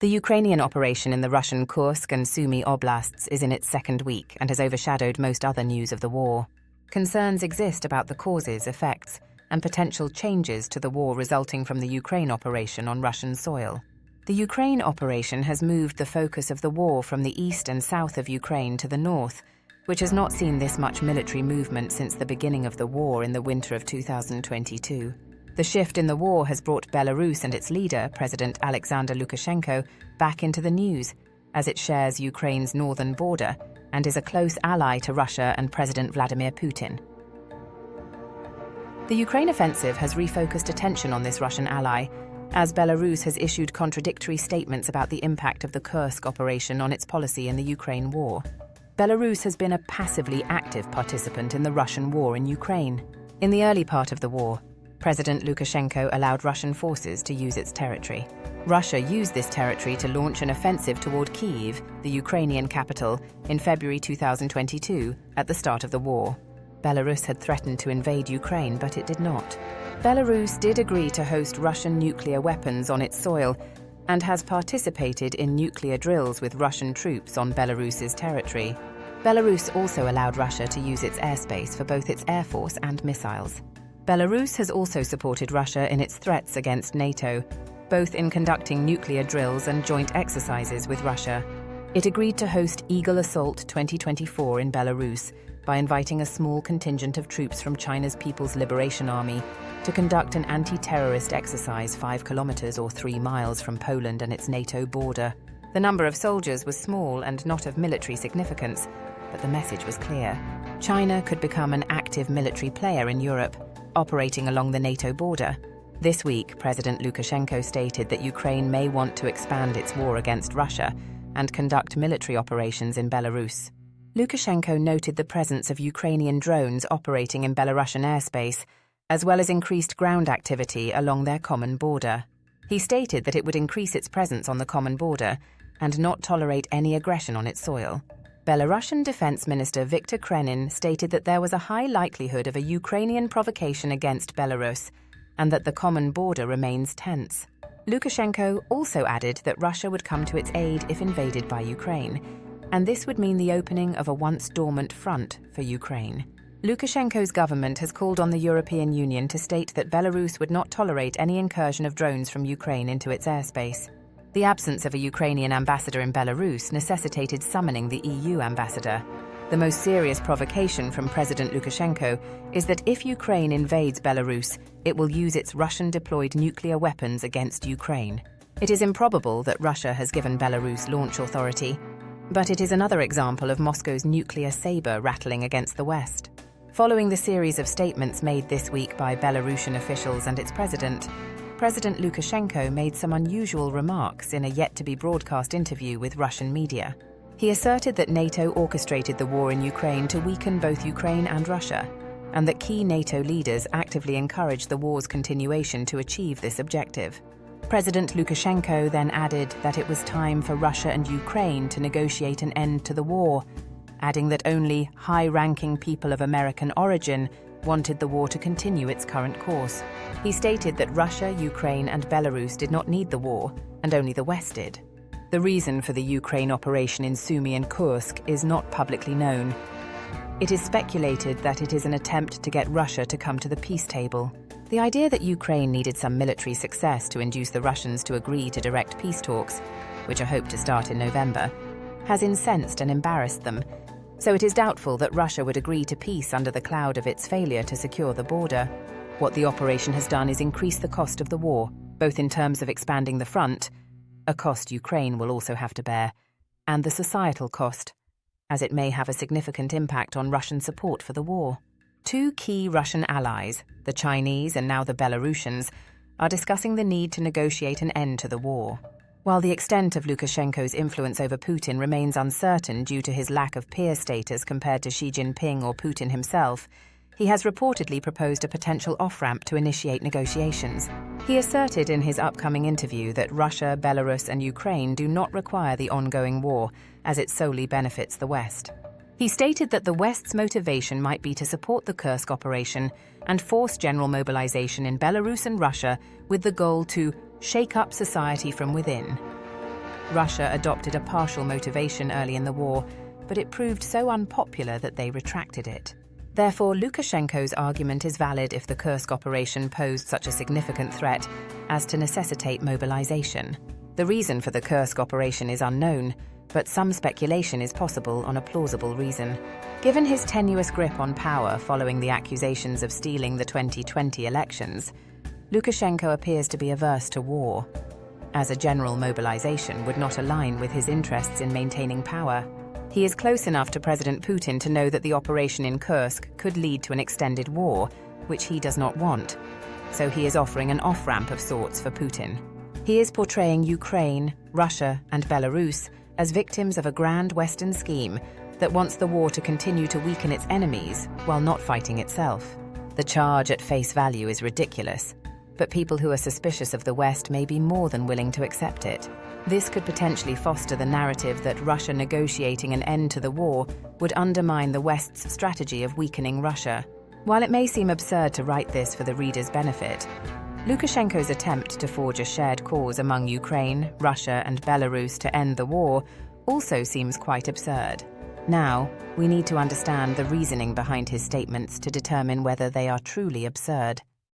The Ukrainian operation in the Russian Kursk and Sumy oblasts is in its second week and has overshadowed most other news of the war. Concerns exist about the causes, effects, and potential changes to the war resulting from the Ukraine operation on Russian soil. The Ukraine operation has moved the focus of the war from the east and south of Ukraine to the north, which has not seen this much military movement since the beginning of the war in the winter of 2022. The shift in the war has brought Belarus and its leader, President Aleksandr Lukashenko, back into the news, as it shares Ukraine's northern border and is a close ally to Russia and President Vladimir Putin. The Ukraine offensive has refocused attention on this Russian ally, as Belarus has issued contradictory statements about the impact of the Kursk operation on its policy in the Ukraine war. Belarus has been a passively active participant in the Russian war in Ukraine. In the early part of the war, President Lukashenko allowed Russian forces to use its territory. Russia used this territory to launch an offensive toward Kyiv, the Ukrainian capital, in February 2022, at the start of the war. Belarus had threatened to invade Ukraine, but it did not. Belarus did agree to host Russian nuclear weapons on its soil and has participated in nuclear drills with Russian troops on Belarus's territory. Belarus also allowed Russia to use its airspace for both its air force and missiles. Belarus has also supported Russia in its threats against NATO, both in conducting nuclear drills and joint exercises with Russia. It agreed to host Eagle Assault 2024 in Belarus by inviting a small contingent of troops from China's People's Liberation Army to conduct an anti-terrorist exercise 5 kilometers or 3 miles from Poland and its NATO border. The number of soldiers was small and not of military significance, but the message was clear. China could become an active military player in Europe, operating along the NATO border. This week, President Lukashenko stated that Ukraine may want to expand its war against Russia and conduct military operations in Belarus. Lukashenko noted the presence of Ukrainian drones operating in Belarusian airspace, as well as increased ground activity along their common border. He stated that it would increase its presence on the common border and not tolerate any aggression on its soil. Belarusian Defense Minister Viktor Krenin stated that there was a high likelihood of a Ukrainian provocation against Belarus and that the common border remains tense. Lukashenko also added that Russia would come to its aid if invaded by Ukraine, and this would mean the opening of a once-dormant front for Ukraine. Lukashenko's government has called on the European Union to state that Belarus would not tolerate any incursion of drones from Ukraine into its airspace. The absence of a Ukrainian ambassador in Belarus necessitated summoning the EU ambassador. The most serious provocation from President Lukashenko is that if Ukraine invades Belarus, it will use its Russian-deployed nuclear weapons against Ukraine. It is improbable that Russia has given Belarus launch authority, but it is another example of Moscow's nuclear saber rattling against the West. Following the series of statements made this week by Belarusian officials and its president, President Lukashenko made some unusual remarks in a yet-to-be-broadcast interview with Russian media. He asserted that NATO orchestrated the war in Ukraine to weaken both Ukraine and Russia, and that key NATO leaders actively encouraged the war's continuation to achieve this objective. President Lukashenko then added that it was time for Russia and Ukraine to negotiate an end to the war, adding that only high-ranking people of American origin wanted the war to continue its current course. He stated that Russia, Ukraine, and Belarus did not need the war, and only the West did. The reason for the Ukraine operation in Sumy and Kursk is not publicly known. It is speculated that it is an attempt to get Russia to come to the peace table. The idea that Ukraine needed some military success to induce the Russians to agree to direct peace talks, which are hoped to start in November, has incensed and embarrassed them, so it is doubtful that Russia would agree to peace under the cloud of its failure to secure the border. What the operation has done is increase the cost of the war, both in terms of expanding the front, a cost Ukraine will also have to bear, and the societal cost, as it may have a significant impact on Russian support for the war. Two key Russian allies, the Chinese and now the Belarusians, are discussing the need to negotiate an end to the war. While the extent of Lukashenko's influence over Putin remains uncertain due to his lack of peer status compared to Xi Jinping or Putin himself, he has reportedly proposed a potential off-ramp to initiate negotiations. He asserted in his upcoming interview that Russia, Belarus, and Ukraine do not require the ongoing war, as it solely benefits the West. He stated that the West's motivation might be to support the Kursk operation and force general mobilization in Belarus and Russia with the goal to shake up society from within. Russia adopted a partial motivation early in the war, but it proved so unpopular that they retracted it. Therefore, Lukashenko's argument is valid if the Kursk operation posed such a significant threat as to necessitate mobilization. The reason for the Kursk operation is unknown, but some speculation is possible on a plausible reason. Given his tenuous grip on power following the accusations of stealing the 2020 elections, Lukashenko appears to be averse to war, as a general mobilization would not align with his interests in maintaining power. He is close enough to President Putin to know that the operation in Kursk could lead to an extended war, which he does not want. So he is offering an off-ramp of sorts for Putin. He is portraying Ukraine, Russia, and Belarus as victims of a grand Western scheme that wants the war to continue to weaken its enemies while not fighting itself. The charge at face value is ridiculous, but people who are suspicious of the West may be more than willing to accept it. This could potentially foster the narrative that Russia negotiating an end to the war would undermine the West's strategy of weakening Russia. While it may seem absurd to write this for the reader's benefit, Lukashenko's attempt to forge a shared cause among Ukraine, Russia, and Belarus to end the war also seems quite absurd. Now, we need to understand the reasoning behind his statements to determine whether they are truly absurd.